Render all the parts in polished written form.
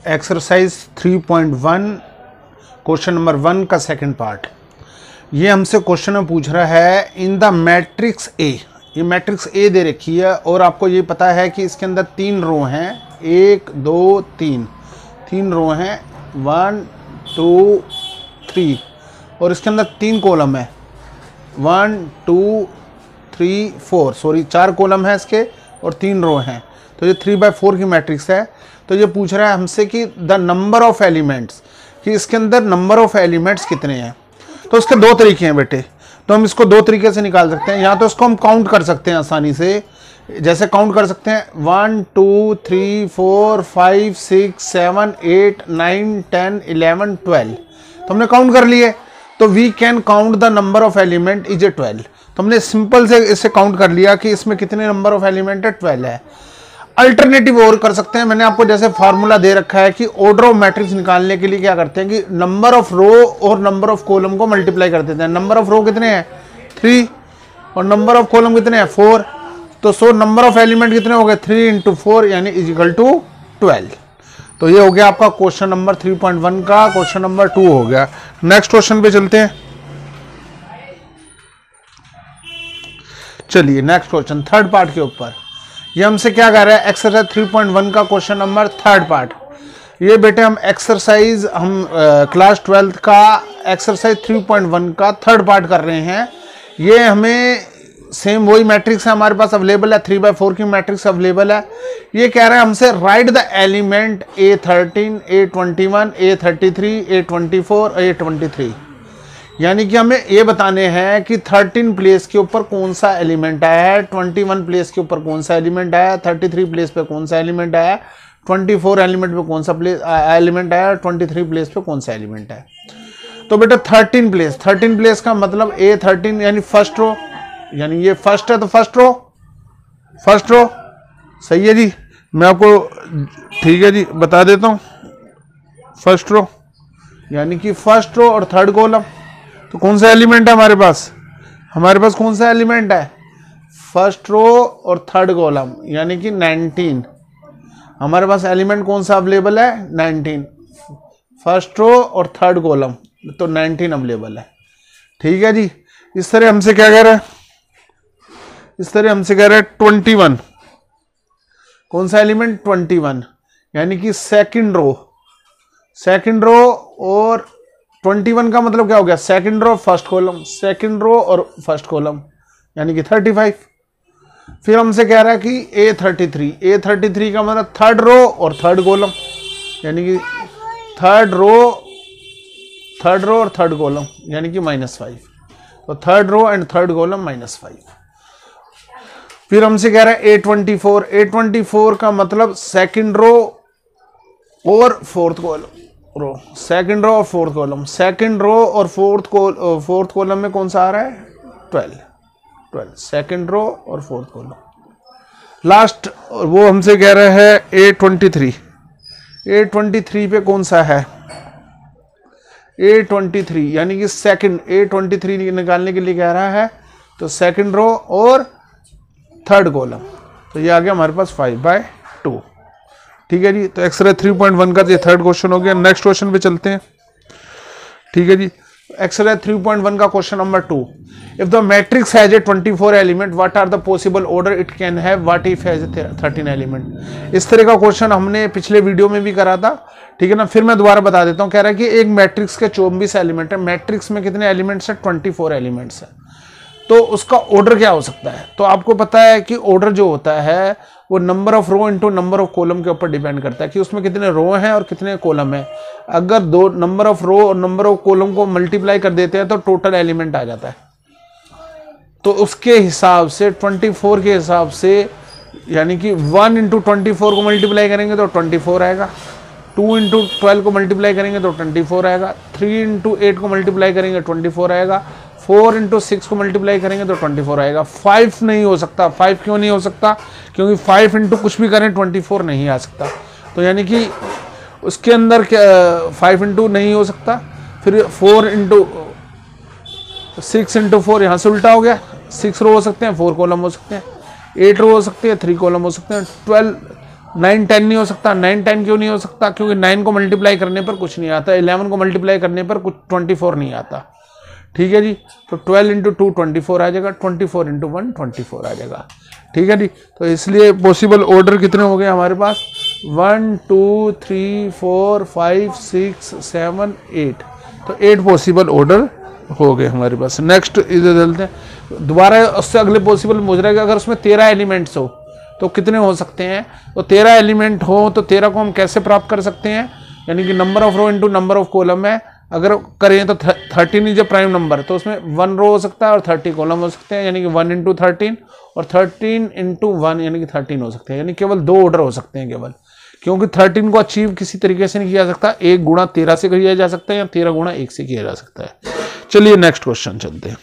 Exercise 3.1 question number 1 का second part. ये हमसे क्वेश्चन में पूछ रहा है इन द मैट्रिक्स ए। ये मैट्रिक्स ए दे रखी है और आपको ये पता है कि इसके अंदर 3 रो हैं, 1 2 3 रो हैं, 1 2 3 और इसके अंदर 3 कॉलम है, 1 2 3 4 सॉरी 4 कॉलम है इसके और 3 रो हैं। तो ये 3/4 की मैट्रिक्स है। तो ये पूछ रहा है हमसे कि द नंबर ऑफ एलिमेंट्स, कि इसके अंदर नंबर ऑफ एलिमेंट्स कितने हैं। तो इसके 2 तरीके हैं बेटे, तो हम इसको 2 तरीके से निकाल सकते हैं। या तो इसको हम काउंट कर सकते हैं आसानी से, जैसे काउंट कर सकते हैं 1 2 3 4 5 6 7 8 9 10 11 12। तो हमने काउंट कर लिए, तो we can count the number of element is a 12। तो हमने सिंपल से इसे काउंट कर लिया कि इसमें कितने नंबर ऑफ एलिमेंट है, 12 है। अल्टरनेटिव और कर सकते हैं, मैंने आपको जैसे फार्मूला दे रखा है कि ऑर्डर ऑफ मैट्रिक्स निकालने के लिए क्या करते हैं कि नंबर ऑफ रो और नंबर ऑफ कॉलम को मल्टीप्लाई कर देते हैं। नंबर ऑफ रो कितने हैं 3 और नंबर ऑफ कॉलम कितने हैं 4। तो नंबर ऑफ एलिमेंट कितने हो गए 3 × 4 यानी इज इक्वल टू 12। तो ये हो गया आपका क्वेश्चन नंबर 3.1 का क्वेश्चन नंबर 2 हो गया। नेक्स्ट क्वेश्चन पे चलते हैं। चलिए नेक्स्ट क्वेश्चन थर्ड पार्ट के ऊपर। ये हमसे क्या कह रहा है, एक्सरसाइज 3.1 का क्वेश्चन नंबर थर्ड पार्ट। ये बेटे हम एक्सरसाइज क्लास 12th का एक्सरसाइज 3.1 का थर्ड पार्ट कर रहे हैं। ये हमें सेम वही मैट्रिक्स है हमारे पास अवेलेबल है, 3/4 की मैट्रिक्स अवेलेबल है। ये कह रहा है हमसे right the element A13 A21 A33 A24 A23, यानी कि हमें ये बताने हैं कि 13 प्लेस के ऊपर कौन सा एलिमेंट आया है, 21 प्लेस के ऊपर कौन सा एलिमेंट आया, 33 प्लेस पे कौन सा एलिमेंट आया, 24 एलिमेंट पे कौन सा एलिमेंट आया, 23 प्लेस पे कौन सा एलिमेंट है। तो बेटा 13 प्लेस का मतलब A13 यानी फर्स्ट रो, यानी ये फर्स्ट है तो फर्स्ट रो सही है जी। मैं आपको ठीक है जी बता देता हूँ, फर्स्ट रो यानी कि फर्स्ट रो और थर्ड कॉलम। तो कौन सा एलिमेंट है हमारे पास कौन सा एलिमेंट है, फर्स्ट रो और थर्ड कॉलम यानी कि 19। हमारे पास एलिमेंट कौन सा अवेलेबल है 19, फर्स्ट रो और थर्ड कॉलम, तो 19 अवेलेबल है। ठीक है जी। इस तरह हमसे क्या कह रहा है, 21। कौन सा एलिमेंट 21 यानी कि सेकंड रो और 21 का मतलब क्या हो गया, second row first column, second row और फर्स्ट कॉलम यानी कि 35। फिर हमसे कह रहा है कि A33 का मतलब थर्ड रो और थर्ड कॉलम यानी कि थर्ड रो और थर्ड कॉलम यानी कि -5। तो third row and third column -5। फिर हमसे कह रहा है A24 का मतलब सेकंड रो और fourth column row, second row और फोर्थ कॉलम, सेकंड रो और फोर्थ कॉलम में कौन सा आ रहा है 12, सेकंड रो और फोर्थ कॉलम। लास्ट वो हमसे कह रहा है A23 पे कौन सा है A23 यानी कि सेकंड, A23 निकालने के लिए कह रहा है तो सेकंड रो और थर्ड कॉलम। तो ये आ गया हमारे पास 5/2। ठीक है जी। तो एक्सरसाइज 3.1 का ये थर्ड क्वेश्चन हो गया। नेक्स्ट क्वेश्चन पे चलते हैं। ठीक है जी। एक्सरसाइज 3.1 का question number 2। If the matrix has a 24 element what are the possible order it can have, what if has 13 element. इस तरह का क्वेश्चन हमने पिछले वीडियो में भी करा था। ठीक है ना, फिर मैं दोबारा बता देता हूँ। कह रहा है कि एक मैट्रिक्स के 24 एलिमेंट है, मैट्रिक्स में कितने एलिमेंट्स है 24 एलिमेंट्स है, तो उसका ऑर्डर क्या हो सकता है। तो आपको पता है कि ऑर्डर जो होता है वो number of row into number of column के ऊपर डिपेंड करता है कि उसमें कितने रो हैं और कितने कॉलम हैं। अगर दो नंबर ऑफ रो और नंबर ऑफ कॉलम को मल्टीप्लाई कर देते हैं तो टोटल एलिमेंट आ जाता है। तो उसके हिसाब से 24 के हिसाब से यानी कि 1 × 24 को मल्टीप्लाई करेंगे तो 24 आएगा, 2 × 12 को मल्टीप्लाई करेंगे तो 24 आएगा, 3 × 8 को मल्टीप्लाई करेंगे 24 आएगा, 4 × 6 को मल्टीप्लाई करेंगे तो 24 आएगा। 5 नहीं हो सकता। 5 क्यों नहीं हो सकता, क्योंकि 5 × कुछ भी करें 24 नहीं आ सकता। तो यानी कि उसके अंदर 5 × नहीं हो सकता। फिर 4 × 6 × 4 यहाँ से उल्टा हो गया, 6 रो हो सकते हैं, 4 कॉलम हो सकते हैं, 8 रो हो सकते हैं, 3 कॉलम हो सकते हैं, 9 10 नहीं हो सकता। 9 10 क्यों नहीं हो सकता? क्योंकि 9 को मल्टीप्लाई करने पर कुछ नहीं आता, 11 को मल्टीप्लाई करने पर कुछ 24 नहीं आता। ठीक है जी, तो 12 इंटू 2 24 आ जाएगा, 24 इंटू 1 24 आ जाएगा। ठीक है जी, तो इसलिए पॉसिबल ऑर्डर कितने हो गए हमारे पास? 1 2 3 4 5 6 7 8, तो 8 पॉसिबल ऑर्डर हो गए हमारे पास। नेक्स्ट इधर चलते हैं, दोबारा उससे अगले पॉसिबल पूछ रहा है कि अगर उसमें 13 एलिमेंट्स हो तो कितने हो सकते हैं? तो 13 एलिमेंट हो तो 13 को हम कैसे प्राप्त कर सकते हैं? यानी कि number of row into number of column है, अगर करें तो 13 इज प्राइम नंबर, तो उसमें 1 रो हो सकता है और 30 कॉलम हो सकते हैं, यानी कि 1 इंटू 13 और 13 इंटू 1 यानी कि 13 हो सकते हैं। यानी केवल 2 ऑर्डर हो सकते हैं केवल, क्योंकि 13 को अचीव किसी तरीके से नहीं किया जा सकता। 1 गुणा 13 से किया जा सकता है या 13 गुणा 1 से किया जा सकता है। चलिए नेक्स्ट क्वेश्चन चलते हैं,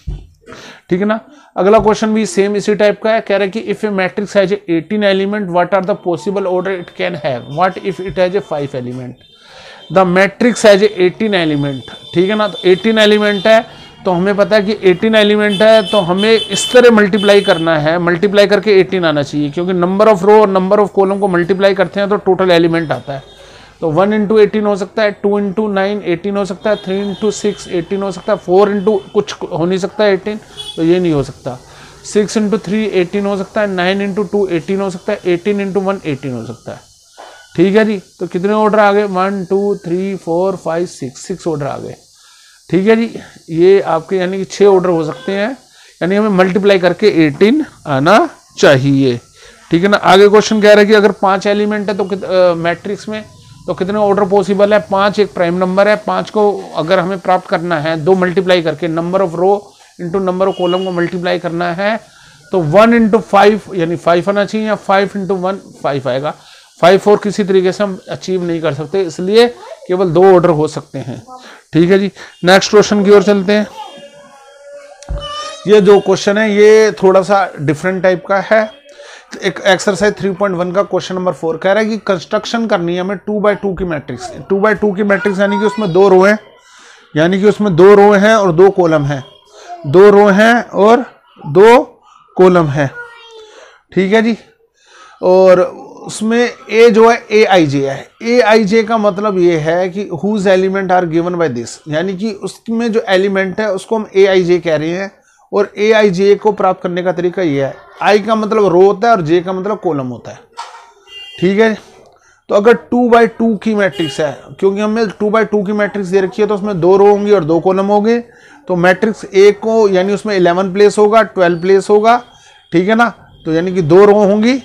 ठीक है ना। अगला क्वेश्चन भी सेम इसी टाइप का है, कह रहा है कि if a matrix has 18 element what are the possible order it can have, what if it has 5 element. The matrix has 18 element, ठीक है ना। तो 18 एलिमेंट है, तो हमें पता है कि 18 एलिमेंट है, तो हमें इस तरह मल्टीप्लाई करना है, मल्टीप्लाई करके 18 आना चाहिए, क्योंकि नंबर ऑफ रो और नंबर ऑफ कॉलम को मल्टीप्लाई करते हैं तो टोटल एलिमेंट आता है। तो 1 इंटू 18 हो सकता है, 2 इंटू 9 18 हो सकता है, 3 इंटू 6 18 हो सकता है, 4 इंटू कुछ हो नहीं सकता 18, तो ये नहीं हो सकता। 6 इंटू 3 18 हो सकता है, 9 इंटू 2 18 हो सकता है, 18 इंटू 1 18 हो सकता है। ठीक है जी, तो कितने ऑर्डर आ गए? 1 2 3 4 5 6 ऑर्डर आ गए। ठीक है जी, ये आपके यानी कि 6 ऑर्डर हो सकते हैं, यानी हमें मल्टीप्लाई करके 18 आना चाहिए। ठीक है ना। आगे क्वेश्चन कह रहा है कि अगर 5 एलिमेंट है तो मैट्रिक्स में तो कितने ऑर्डर पॉसिबल है? 5 एक प्राइम नंबर है, 5 को अगर हमें प्राप्त करना है 2 मल्टीप्लाई करके, number of row into number of column को मल्टीप्लाई करना है, तो 1 इंटू 5 यानी 5 आना चाहिए, या 5 इंटू 1 5 आएगा। 5 और किसी तरीके से हम अचीव नहीं कर सकते, इसलिए केवल 2 ऑर्डर हो सकते हैं। ठीक है जी, नेक्स्ट क्वेश्चन की ओर चलते हैं। ये जो क्वेश्चन है ये थोड़ा सा डिफरेंट टाइप का है। एक एक्सरसाइज 3.1 का क्वेश्चन नंबर 4 कह रहा है कि कंस्ट्रक्शन करनी है हमें 2x2 की मैट्रिक्स। 2x2 की मैट्रिक्स यानी कि उसमें 2 रो हैं, यानी कि उसमें 2 रो हैं और 2 कॉलम हैं, 2 रो हैं और 2 कॉलम हैं। ठीक है जी, और उसमें ए जो है ए आई जे है। ए आई जे का मतलब ये है कि whose element are given by this, यानी कि उसमें जो एलिमेंट है उसको हम ए आई जे कह रहे हैं, और ए आई जे को प्राप्त करने का तरीका ये है, आई का मतलब रो होता है और जे का मतलब कॉलम होता है। ठीक है, तो अगर 2x2 की मैट्रिक्स है, क्योंकि हमें 2x2 की मैट्रिक्स दे रखी है तो उसमें 2 रो होंगी और 2 कॉलम होंगे, तो मैट्रिक्स ए को यानी उसमें 11 प्लेस होगा, 12 प्लेस होगा। ठीक है ना, तो यानी कि 2 रो होंगी,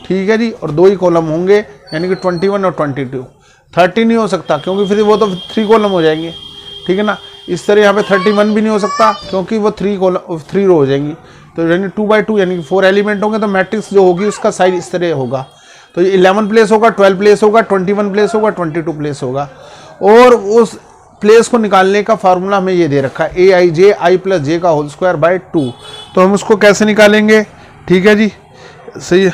ठीक है जी, और 2 ही कॉलम होंगे, यानी कि 21 और 22। 30 नहीं हो सकता क्योंकि फिर वो तो 3 कॉलम हो जाएंगे। ठीक है ना, इस तरह यहाँ पे 31 भी नहीं हो सकता क्योंकि वो 3 रो हो जाएंगी। तो यानी 2x2 यानी कि 4 एलिमेंट होंगे, तो मैट्रिक्स जो होगी उसका साइज इस तरह होगा। तो ये 11 प्लेस होगा, 12 प्लेस होगा, 21 प्लेस होगा, 22 प्लेस होगा। और उस प्लेस को निकालने का फार्मूला हमें ये दे रखा है, a i J I plus जे का होल स्क्वायर बाय 2। तो हम उसको कैसे निकालेंगे? ठीक है जी, सही है,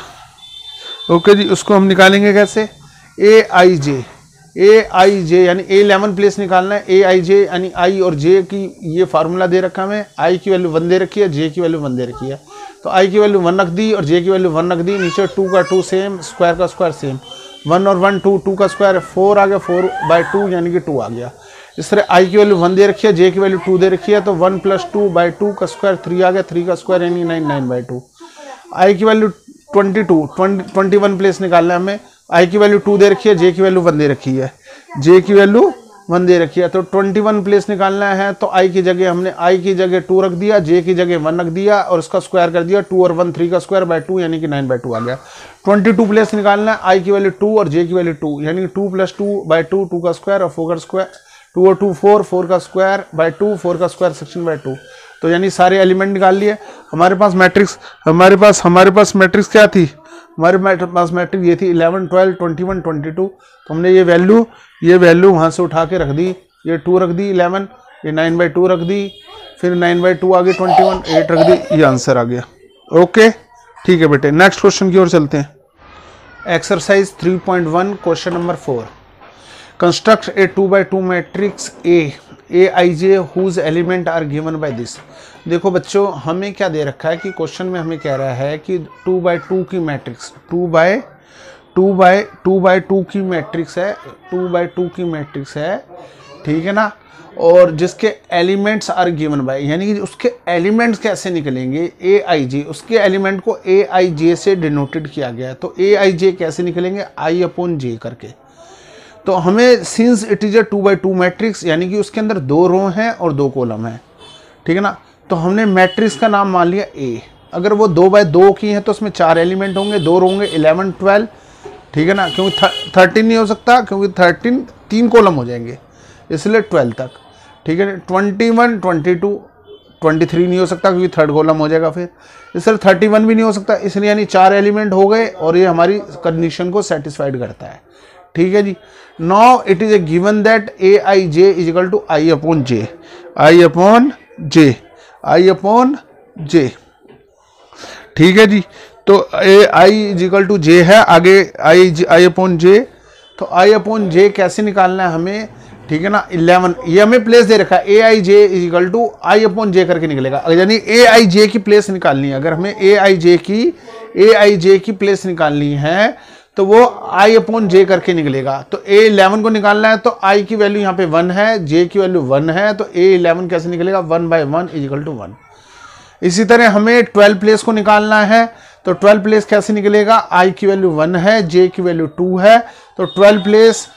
ओके जी, उसको हम निकालेंगे कैसे? ए आई जे यानी ए 11 प्लेस निकालना है, ए आई जे यानी आई और जे की ये फार्मूला दे रखा है हमें। आई की वैल्यू 1 दे रखी है, जे की वैल्यू 1 दे रखी है, तो आई की वैल्यू 1 रख दी और जे की वैल्यू 1 रख दी। नीचे 2 का 2 सेम, स्क्वायर का स्क्वायर सेम, 1 और 1 2, 2 का स्क्वायर 4 आ गया, 4/2 यानी कि 2 आ गया। इस तरह आई की वैल्यू 1 दे रखी है, जे की वैल्यू 2 दे रखी है, तो 1 + 2/2 का स्क्वायर 3 आ गया, 3 का स्क्वायर यानी 9/2। आई की वैल्यू 21 प्लेस निकालना है हमें, आई की वैल्यू 2 दे रखी है, जे की वैल्यू 1 दे रखी है, जे की वैल्यू 1 दे रखी है, तो 21 प्लेस निकालना है। तो आई की जगह हमने आई की जगह 2 रख दिया, जे की जगह 1 रख दिया और उसका स्क्वायर कर दिया, 2 और 1 3 का स्क्वायर बाय 2 यानी कि 9/2 आ गया। 22 प्लेस निकालना है, आई की वैल्यू 2 और जे की वैल्यू 2 यानी कि 2 + 2/2, 2 का स्क्वायर और 4 का स्क्वायर, 2 और 2 4, 4 का स्क्वायर बाय 2, 4 का स्क्वायर 16/2। तो यानी सारे एलिमेंट निकाल लिए। हमारे पास मैट्रिक्स मैट्रिक्स क्या थी? हमारे पास मैट्रिक्स ये थी 11 12 21 22। तो हमने ये वैल्यू वहाँ से उठा के रख दी, ये 2 रख दी 11, ये 9/2 रख दी, फिर 9/2 आ गई 21, 8 रख दी, ये आंसर आ गया। ओके ठीक है बेटे, नेक्स्ट क्वेश्चन की ओर चलते हैं। Exercise 3.1 question number 4, construct a 2x2 matrix a i j whose element are given by this. देखो बच्चों, हमें क्या दे रखा है कि क्वेश्चन में हमें कह रहा है कि 2x2 की मैट्रिक्स 2 बाय 2 की मैट्रिक्स है, 2 बाय 2 की मैट्रिक्स है, ठीक है ना, और जिसके एलिमेंट्स आर गिवन बाय, यानी कि उसके एलिमेंट्स कैसे निकलेंगे, ए आई जे, उसके एलिमेंट को ए आई जे से डिनोटेड किया गया है। तो ए आई जे कैसे निकलेंगे, आई अपॉन जे करके। तो हमें since it is a 2 by 2 matrix, यानी कि उसके अंदर 2 रो हैं और 2 कॉलम हैं, ठीक है ना, तो हमने मैट्रिक्स का नाम मान लिया ए। अगर वो 2 बाय 2 की है तो उसमें 4 एलिमेंट होंगे, 2 रो होंगे, 11 12, ठीक है ना, क्योंकि 13 नहीं हो सकता, क्योंकि 13 3 कॉलम हो जाएंगे, इसलिए 12 तक, ठीक है। 21 22 23 नहीं हो सकता क्योंकि 3rd कॉलम हो जाएगा, फिर इसलिए 31 भी नहीं हो सकता, इसलिए यानी 4 एलिमेंट हो गए और ये हमारी कंडीशन को सेटिस्फाइड करता है, ठीक है जी। Now it is a given that a i j is equal to i upon j, i upon j, i upon j, ठीक है जी। तो a i is equal to j है, आगे आई अपॉन जे। तो आई अपॉन जे कैसे निकालना है हमें, ठीक है ना, 11, ये हमें प्लेस दे रखा है, a i j is equal to i upon j करके निकलेगा, यानी ए आई जे की प्लेस निकालनी है। अगर हमें ए आई जे की प्लेस निकालनी है तो वो आई अपॉन जे करके निकलेगा। तो ए 11 को निकालना है तो आई की वैल्यू यहाँ पे 1 है, जे की वैल्यू 1 है, तो ए 11 कैसे निकलेगा, 1 बाय 1 इज इक्वल टू 1। इसी तरह हमें 12 प्लेस को निकालना है, तो 12 प्लेस कैसे निकलेगा, आई की वैल्यू 1 है, जे की वैल्यू 2 है, तो 12 प्लेस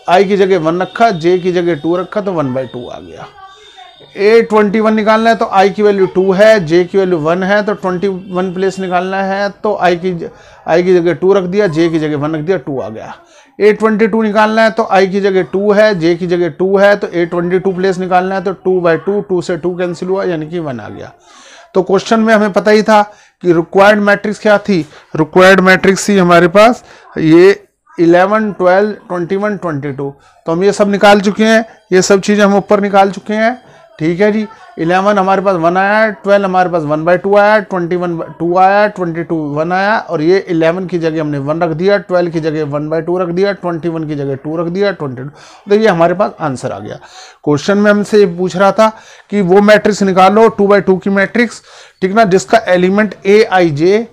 आई की जगह 1 रखा, जे की जगह 2 रखा, तो 1 बाय 2 आ गया। ए 21 निकालना है तो आई की वैल्यू 2 है, जे की वैल्यू 1 है, तो 21 प्लेस निकालना है तो आई की जगह 2 रख दिया, जे की जगह 1 रख दिया, 2 आ गया। ए 22 निकालना है तो आई की जगह 2 है, जे की जगह 2 है, तो ए 22 प्लेस निकालना है तो 2 बाय 2, 2 से 2 कैंसिल हुआ, यानी कि 1 आ गया। तो क्वेश्चन में हमें पता ही था कि रिक्वायर्ड मैट्रिक्स क्या थी, रिक्वायर्ड मैट्रिक्स थी हमारे पास ये 11 12 21 22। तो हम ये सब निकाल चुके हैं, ये सब चीज़ें हम ऊपर निकाल चुके हैं, ठीक है जी। 11 हमारे पास 1 आया, 12 हमारे पास 1 बाय 2 आया, 21 2 आया, 22 1 आया, और ये 11 की जगह हमने 1 रख दिया, 12 की जगह 1 बाय 2 रख दिया, 21 की जगह 2 रख दिया, 22, तो ये हमारे पास आंसर आ गया। क्वेश्चन में हमसे पूछ रहा था कि वो मैट्रिक्स निकालो 2 बाय 2 की मैट्रिक्स, ठीक ना, जिसका element A i J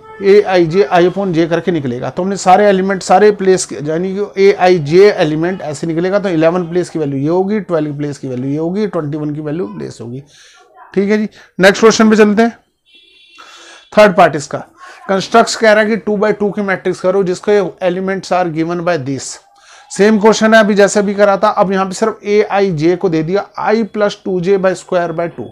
i upon j करके निकलेगा। तो हमने सारे एलिमेंट सारे प्लेस, यानी कि ए आई जे एलिमेंट ऐसे निकलेगा, तो 11 प्लेस की वैल्यू ये होगी, 12 प्लेस की वैल्यू ये होगी, 21 की वैल्यू प्लेस होगी, ठीक है जी। नेक्स्ट क्वेश्चन पे चलते हैं, 3rd पार्ट इसका। कंस्ट्रक्ट कह रहा है कि 2 बाय 2 की मैट्रिक्स करो जिसके elements are given by this. Same question है अभी जैसे अभी करा था, अब यहाँ पे सिर्फ ए आई जे को दे दिया, i plus 2j by square by 2।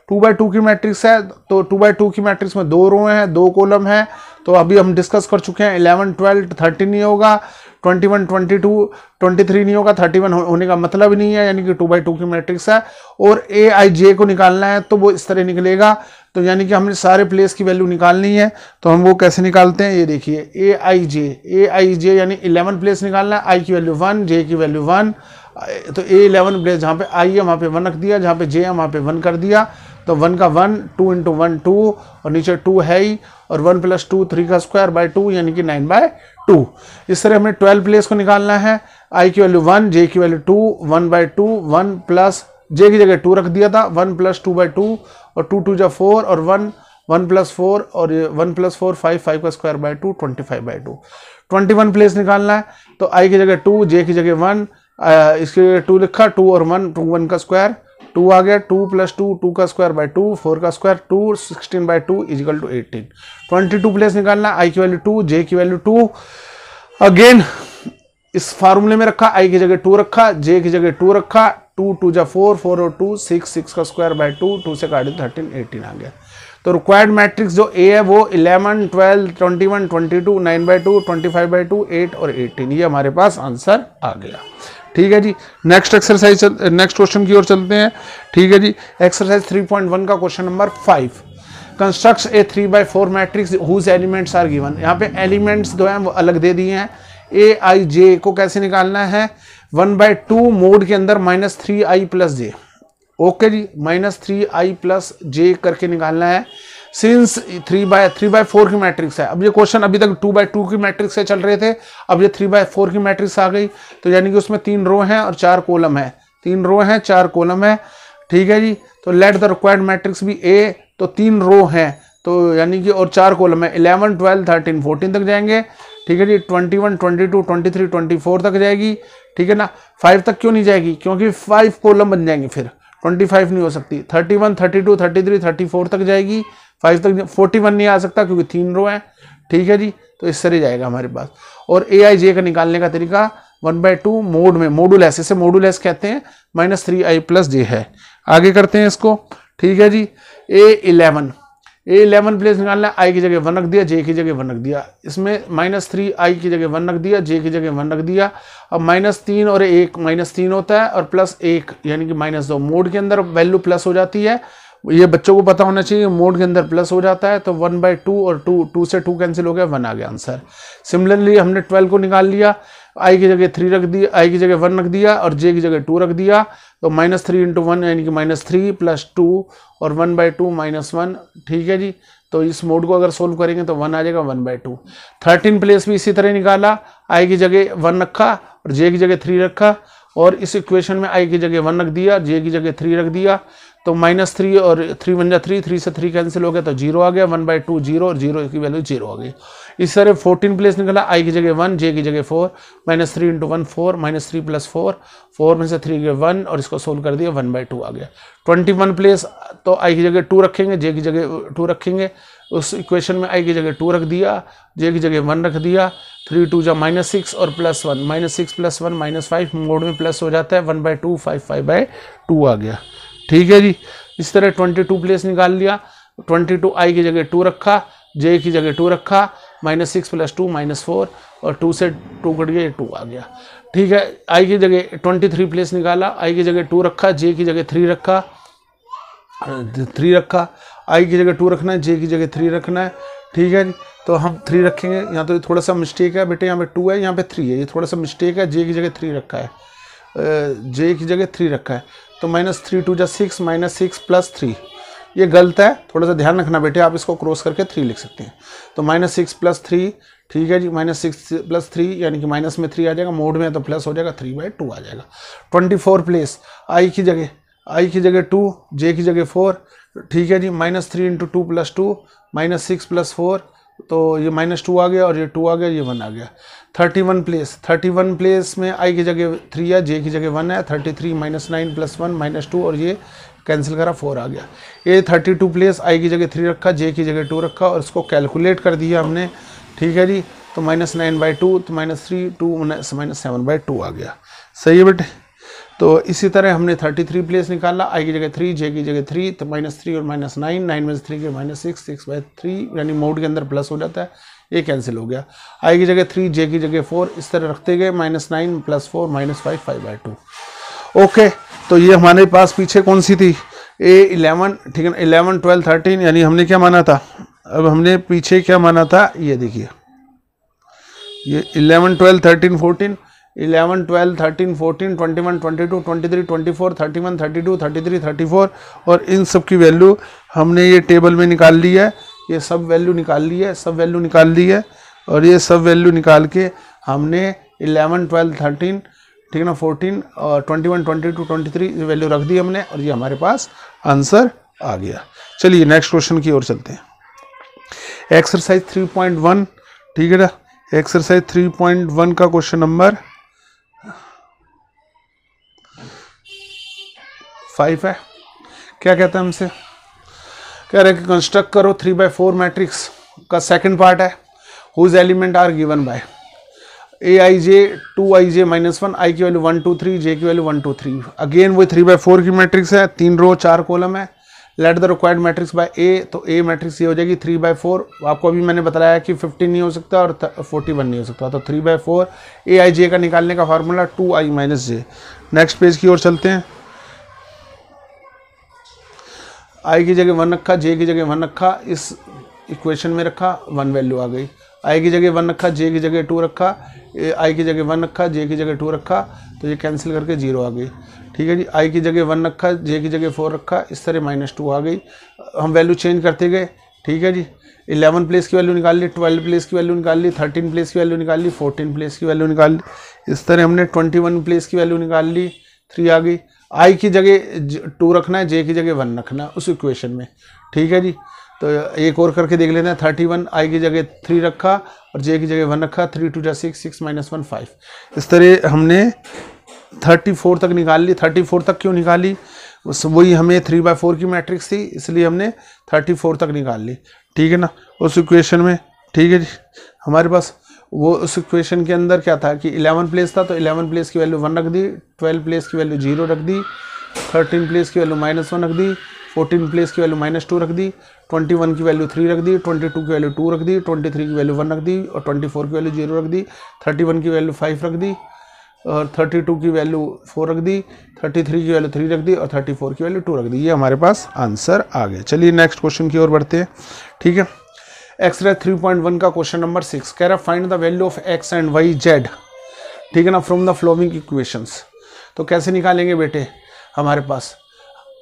2 by 2 की मैट्रिक्स है, तो 2 बाय 2 की मैट्रिक्स में 2 रो हैं, 2 कॉलम है, तो अभी हम डिस्कस कर चुके हैं। 11 12 13 नहीं होगा, 21 22 23 नहीं होगा, 31 होने का मतलब ही नहीं है, यानी कि 2 बाय 2 की मैट्रिक्स है। और ए आई जे को निकालना है तो वो इस तरह निकलेगा, तो यानी कि हमने सारे प्लेस की वैल्यू निकालनी है, तो हम वो कैसे निकालते हैं, ये देखिए, ए आई जे यानी 11 प्लेस निकालना है, आई की वैल्यू 1, जे की वैल्यू 1, तो ए 11 प्लेस जहाँ पे आई है वहाँ पे 1 रख दिया, जहाँ पे जे है वहाँ पे 1 कर दिया, तो 1 का 1, 2 इंटू 1 2, और नीचे 2 है ही, और 1 प्लस 2 3 का स्क्वायर बाय 2, यानी कि 9 बाय 2। इस तरह हमें 12 प्लेस को निकालना है, आई की वैल्यू 1, जे की वैल्यू 2, 1 बाय 2, 1 प्लस जे की जगह 2 रख दिया था, 1 प्लस 2 बाय 2, और 2 2 जा 4, और 1 प्लस 4, और 1 प्लस 4 5, 5 का स्क्वायर बाय 2, 25 बाय 2। 21 प्लेस निकालना है, तो आई की जगह 2, जे की जगह 1, इसकी जगह 2 लिखा, 2 और 1, 2 1 का स्क्वायर 2 आ गया, 2 प्लस 2 2 का स्क्वायर बाय 2, 4 का square 2, 16 by 2 is equal to 18। 22 place निकालना, आई की वैल्यू 2, जे की वैल्यू 2, अगेन इस फार्मूले में रखा, आई की जगह 2 रखा, जे की जगह 2 रखा, 2 2 जा 4, 4 और 2 6, 6 का स्क्वायर बाय 2, 2 से काटे 13 18 आ गया। तो रिक्वायर्ड मैट्रिक्स जो ए है वो 11 12 21 22 9 बाय 2 25 बाय 2 8 और 18, ये हमारे पास आंसर आ गया, ठीक है जी। नेक्स्ट एक्सरसाइज, नेक्स्ट क्वेश्चन की ओर चलते हैं, ठीक है जी। एक्सरसाइज 3.1 का question number 5, constructs a 3 by 4 matrix whose elements are given. यहाँ पे एलिमेंट्स जो हैं वो अलग दे दिए हैं। ए आई जे को कैसे निकालना है, 1 बाय 2 मोड के अंदर -3i प्लस जे, ओके जी, -3i प्लस जे करके निकालना है। सिंस 3 बाय 4 की मैट्रिक्स है, अब ये क्वेश्चन अभी तक 2 बाय 2 की मैट्रिक्स से चल रहे थे, अब ये 3 बाय 4 की मैट्रिक्स आ गई, तो यानी कि उसमें 3 रो हैं और 4 कॉलम है, 3 रो हैं 4 कॉलम है, ठीक है जी। तो लेट द रिक्वायर्ड मैट्रिक्स भी ए, तो 3 रो हैं, तो यानी कि और 4 कॉलम है, 11 12 13 14 तक जाएंगे, ठीक है जी। 21, 22, 23, 24 तक जाएगी, ठीक है ना। 5 तक क्यों नहीं जाएगी, क्योंकि 5 कॉलम बन जाएंगे, फिर 25 नहीं हो सकती। 31, 32, 33, 34 तक जाएगी, 5 तक। 41 नहीं आ सकता क्योंकि 3 रो है, ठीक है जी। तो इस तरह जाएगा हमारे पास। और AIJ का निकालने का तरीका 1/2 मोड में, मॉडुलस, इसे मॉडुलस कहते हैं, -3i + j है। आगे करते हैं इसको, ठीक है जी। A11 प्लेस निकालना है, i की जगह 1 रख दिया, j की जगह 1 रख दिया। इसमें -3i की जगह 1 रख दिया, j की जगह 1 रख दिया। अब -3 और 1 -3 होता है, और +1 यानी कि -2। मोड के अंदर वैल्यू प्लस हो जाती है, ये बच्चों को पता होना चाहिए। मोड के अंदर प्लस हो जाता है, तो 1/2 और 2 से 2 कैंसिल हो गया, 1 आ गया आंसर। सिमिलरली हमने 12 को निकाल लिया, i की जगह 3 रख दिया, i की जगह 1 रख दिया, और j की जगह 2 रख दिया। तो -3 × 1 यानी कि -3 + 2 और 1/2 -1, ठीक है जी। तो इस मोड को अगर सोल्व करेंगे तो 1 आ जाएगा, 1/2। 13 प्लेस भी इसी तरह निकाला, i की जगह 1 रखा और j की जगह 3 रखा, और इस इक्वेशन में i की जगह 1 रख दिया, j की जगह 3 रख दिया। तो -3 और 3 बन जा 3 से 3 कैंसिल हो गया, तो 0 आ गया, 1/2 0, और 0 की वैल्यू 0 आ गई। इस तरह 14 प्लेस निकला, i की जगह 1, j की जगह 4, -3 × 1 4, -3 + 4, 4 में से 3 गए 1, और इसको सोल्व कर दिया, 1/2 आ गया। 21 प्लेस, तो i की जगह 2 रखेंगे, j की जगह 2 रखेंगे। उस इक्वेशन में i की जगह 2 रख दिया, j की जगह 1 रख दिया। 3 × 2 = -6 और +1, -6 + 1 -5, मोड में प्लस हो जाता है, 1/2 5/2 आ गया, ठीक है जी। इस तरह 22 प्लेस निकाल लिया, 22 i की जगह 2 रखा, j की जगह 2 रखा, -6 + 2 -4, और 2 से 2 कट गया, 2 आ गया, ठीक है। i की जगह 23 प्लेस निकाला, i की जगह 2 रखा, j की जगह 3 रखा, i की जगह 2 रखना है, j की जगह 3 रखना है, ठीक है जी। तो हम 3 रखेंगे, यहाँ तो थोड़ा सा मिस्टेक है बेटे, यहाँ पे 2 है, यहाँ पे 3 है, ये थोड़ा सा मिस्टेक है। j की जगह 3 रखा है, j की जगह 3 रखा है, तो -3 × 2 = 6, -6 + 3, ये गलत है, थोड़ा सा ध्यान रखना बेटे, आप इसको क्रॉस करके 3 लिख सकते हैं। तो -6 + 3, ठीक है जी। -6 + 3 यानी कि माइनस में 3 आ जाएगा, मोड में है तो प्लस हो जाएगा, 3/2 आ जाएगा। 24 प्लेस, i की जगह 2, j की जगह 4, ठीक है जी। -3 × 2 + 2, -6 + 4, तो ये -2 आ गया, और ये 2 आ गया, ये 1 आ गया। 31 प्लेस में i की जगह 3 है, j की जगह 1 है। 33 -9 + 1 -2, और ये कैंसिल करा, 4 आ गया। ये 32 प्लेस, i की जगह 3 रखा, j की जगह 2 रखा, और इसको कैलकुलेट कर दिया हमने, ठीक है जी। तो -9/2, तो -3 2 -7/2 आ गया, सही है बेटे। तो इसी तरह हमने 33 प्लेस निकाला, i की जगह 3, j की जगह 3, तो -3 और -9, 9 में से 3 के -6, 6/3, यानी मोड के अंदर प्लस हो जाता है, ये कैंसिल हो गया। i की जगह 3, j की जगह 4, इस तरह रखते गए, -9 + 4 -5 5/2। ओके, तो ये हमारे पास पीछे कौन सी थी, A11, ठीक है ना। 11 12 13 यानी हमने क्या माना था, अब हमने पीछे क्या माना था, ये देखिए, ये 11 12 13 14, 11 12 13 14 21 22 23 24 31 32 33 34, और इन सब की वैल्यू हमने ये टेबल में निकाल ली है, ये सब वैल्यू निकाल ली है, और ये सब वैल्यू निकाल के हमने 11 12 13, ठीक है ना, 14 और 21 22 23 वैल्यू रख दी हमने, और ये हमारे पास आंसर आ गया। चलिए नेक्स्ट क्वेश्चन की ओर चलते हैं। एक्सरसाइज 3.1, ठीक है ना। एक्सरसाइज 3.1 का क्वेश्चन नंबर 5 है। क्या कहता है हमसे, कह रहे हैं कि कंस्ट्रक्ट करो 3/4 मैट्रिक्स का सेकंड पार्ट है, whose element are given by aij 2ij -1, i की वैल्यू 1 2 3, j की वैल्यू 1 2 3। अगेन वो 3/4 की मैट्रिक्स है, 3 रो 4 कॉलम है। Let the required matrix by a, तो a मैट्रिक्स ये हो जाएगी 3/4। आपको अभी मैंने बताया कि 15 नहीं हो सकता और 41 नहीं हो सकता, तो 3/4 aij का निकालने का formula 2i - j। Next page की ओर चलते हैं। i की जगह 1 रखा, j की जगह 1 रखा, इस इक्वेशन में रखा, 1 वैल्यू आ गई। i की जगह 1 रखा, j की जगह 2 रखा, i की जगह 1 रखा, j की जगह 2 रखा, तो ये कैंसिल करके 0 आ गई, ठीक है जी। i की जगह 1 रखा, j की जगह 4 रखा, इस तरह -2 आ गई। हम वैल्यू चेंज करते गए, ठीक है जी। 11 प्लेस की वैल्यू निकाल ली, 12 प्लेस की वैल्यू निकाल ली, 13 प्लेस की वैल्यू निकाल ली, 14 प्लेस की वैल्यू निकाल ली। इस तरह हमने 21 प्लेस की वैल्यू निकाल ली, 3 आ गई। i की जगह 2 रखना है, j की जगह 1 रखना है उस इक्वेशन में, ठीक है जी। तो एक और करके देख लेते हैं। 31 आई की जगह 3 रखा और जे की जगह 1 रखा, 3 2 6, 6 - 1 5। इस तरह हमने 34 तक निकाल ली। 34 तक क्यों निकाली? वही हमें 3/4 की मैट्रिक्स थी, इसलिए हमने 34 तक निकाल ली। ठीक है ना, उस इक्वेशन में। ठीक है जी, हमारे पास वो उस इक्वेशन के अंदर क्या था कि 11 प्लेस था, तो 11 प्लेस की वैल्यू 1 रख दी, 12 प्लेस की वैल्यू 0 रख दी, 13 प्लेस की वैल्यू -1 रख दी, 14 प्लेस की वैल्यू -2 रख दी, 21 की वैल्यू 3 रख दी, 22 की वैल्यू 2 रख दी, 23 की वैल्यू 1 रख दी और 24 की वैल्यू 0 रख दी, 31 की वैल्यू 5 रख दी और 32 की वैल्यू 4 रख दी, 33 की वैल्यू 3 रख दी और 34 की वैल्यू 2 रख दी। ये हमारे पास आंसर आ गया। चलिए नेक्स्ट क्वेश्चन की ओर बढ़ते हैं। ठीक है, एक्सरसाइज 3.1 का क्वेश्चन नंबर 6 कह रहा है find the value of x and y z. ठीक है ना, फ्रॉम द फ्लोइंग इक्वेशंस। तो कैसे निकालेंगे बेटे? हमारे पास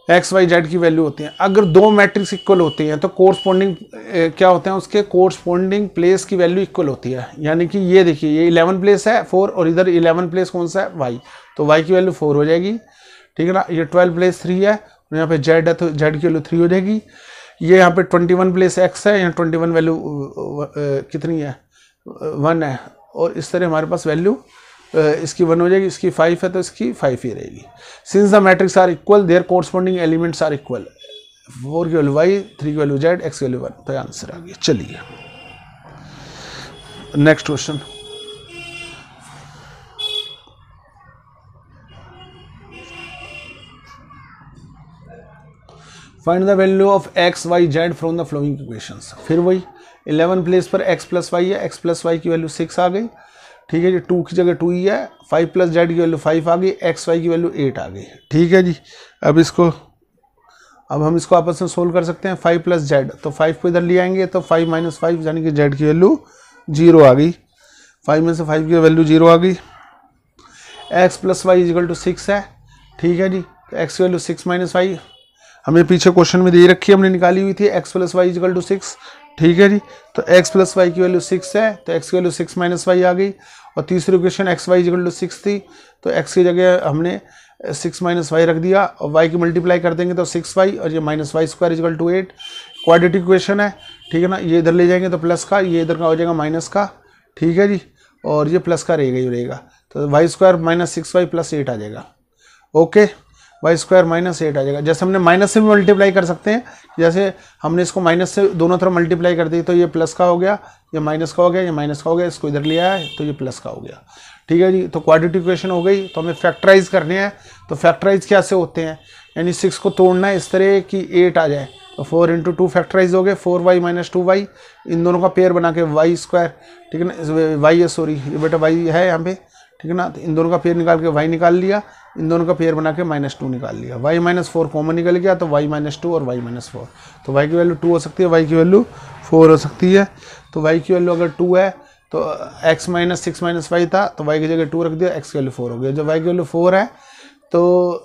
एक्स वाई जेड की वैल्यू होती है। अगर दो मैट्रिक्स इक्वल होती हैं तो कोरस्पॉन्डिंग क्या होते हैं, उसके कोरस्पॉन्डिंग प्लेस की वैल्यू इक्वल होती है। यानी कि ये देखिए, ये 11 प्लेस है 4 और इधर 11 प्लेस कौन सा है? वाई, तो वाई की वैल्यू 4 हो जाएगी। ठीक है ना, ये 12 प्लेस 3 है और यहाँ पे जेड है तो जेड की वैल्यू 3 हो जाएगी। ये यहाँ पे 21 प्लेस एक्स है, यहाँ 21 वैल्यू कितनी है? 1 है। और इस तरह हमारे पास वैल्यू इसकी 1 हो जाएगी, इसकी 5 है तो इसकी 5 ही रहेगी। Since the matrix are equal their corresponding elements are equal. 4 की वैल्यू वाई, 3 की वैल्यू जेड, एक्स की वैल्यू 1, तो आंसर आ गया। चलिए next question. Find the value of x y z from the following equations. फिर वही 11 प्लेस पर एक्स प्लस वाई है, एक्स प्लस वाई की वैल्यू 6 आ गई। ठीक है जी, 2 की जगह 2 ही है, 5 प्लस जेड की वैल्यू 5 आ गई, एक्स वाई की वैल्यू 8 आ गई। ठीक है जी, अब हम इसको आपस में सोल्व कर सकते हैं। 5 प्लस जेड, तो 5 को इधर ले आएंगे तो 5 - 5 यानी कि जेड की वैल्यू 0 आ गई। 5 में से 5 की वैल्यू 0 आ गई। X plus y equal to 6 है। ठीक है जी, तो एक्स की वैल्यू 6 - वाई हमें पीछे क्वेश्चन में दे रखी है, हमने निकाली हुई थी। X plus y equal to 6। ठीक है जी, तो x प्लस वाई की वैल्यू 6 है तो x की वैल्यू 6 - वाई आ गई। और तीसरी equation x y equal to 6 थी, तो x की जगह हमने 6 - वाई रख दिया और y की मल्टीप्लाई कर देंगे तो 6y और ये -y² is equal to 8। Quadratic equation है। ठीक है ना, ये इधर ले जाएंगे तो प्लस का, ये इधर का हो जाएगा माइनस का। ठीक है जी, और ये प्लस का रहेगा तो y² - 6y + 8 आ जाएगा। ओके, y² - 8 आ जाएगा। जैसे हमने माइनस से भी मल्टीप्लाई कर सकते हैं, जैसे हमने इसको माइनस से दोनों तरफ मल्टीप्लाई कर दी तो ये प्लस का हो गया, ये माइनस का हो गया, ये माइनस का हो गया, इसको इधर ले आया तो ये प्लस का हो गया। ठीक है जी, तो क्वाड्रेटिक इक्वेशन हो गई। तो हमें फैक्टराइज करने हैं, तो फैक्टराइज कैसे होते हैं? यानी 6 को तोड़ना है इस तरह कि 8 आ जाए, तो 4 × 2 फैक्टराइज हो गए, 4y - 2y, इन दोनों का पेयर बना के y²। ठीक है ना, वाई है, सॉरी ये बेटा वाई है यहाँ पे। ठीक है ना, तो इन दोनों का पेयर निकाल के y निकाल लिया, इन दोनों का पेयर बना के -2 निकाल लिया। y - 4 कॉमन निकल गया तो y - 2 और y - 4, तो y की वैल्यू 2 हो सकती है, y की वैल्यू 4 हो सकती है। तो y की वैल्यू अगर 2 है तो x - 6 - वाई था तो y की जगह 2 रख दिया, x की वैल्यू 4 हो गया। जब y की वैल्यू 4 है तो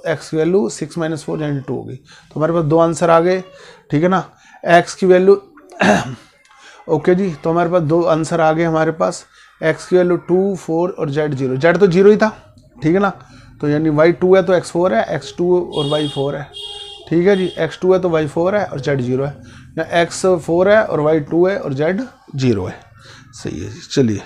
x की वैल्यू 6 - 4 यानी 2 हो गई। तो हमारे पास 2 आंसर आ गए। ठीक है ना, x की वैल्यू ओके जी, तो हमारे पास 2 आंसर आ गए हमारे पास। x की वैल्यू 2, 4 और z 0, z तो 0 ही था। ठीक है ना, तो यानी y 2 है तो x 4 है, x 2 और y 4 है। ठीक है जी, x 2 है तो y 4 है और z 0 है, या x 4 है और y 2 है और z 0 है। सही है जी, चलिए।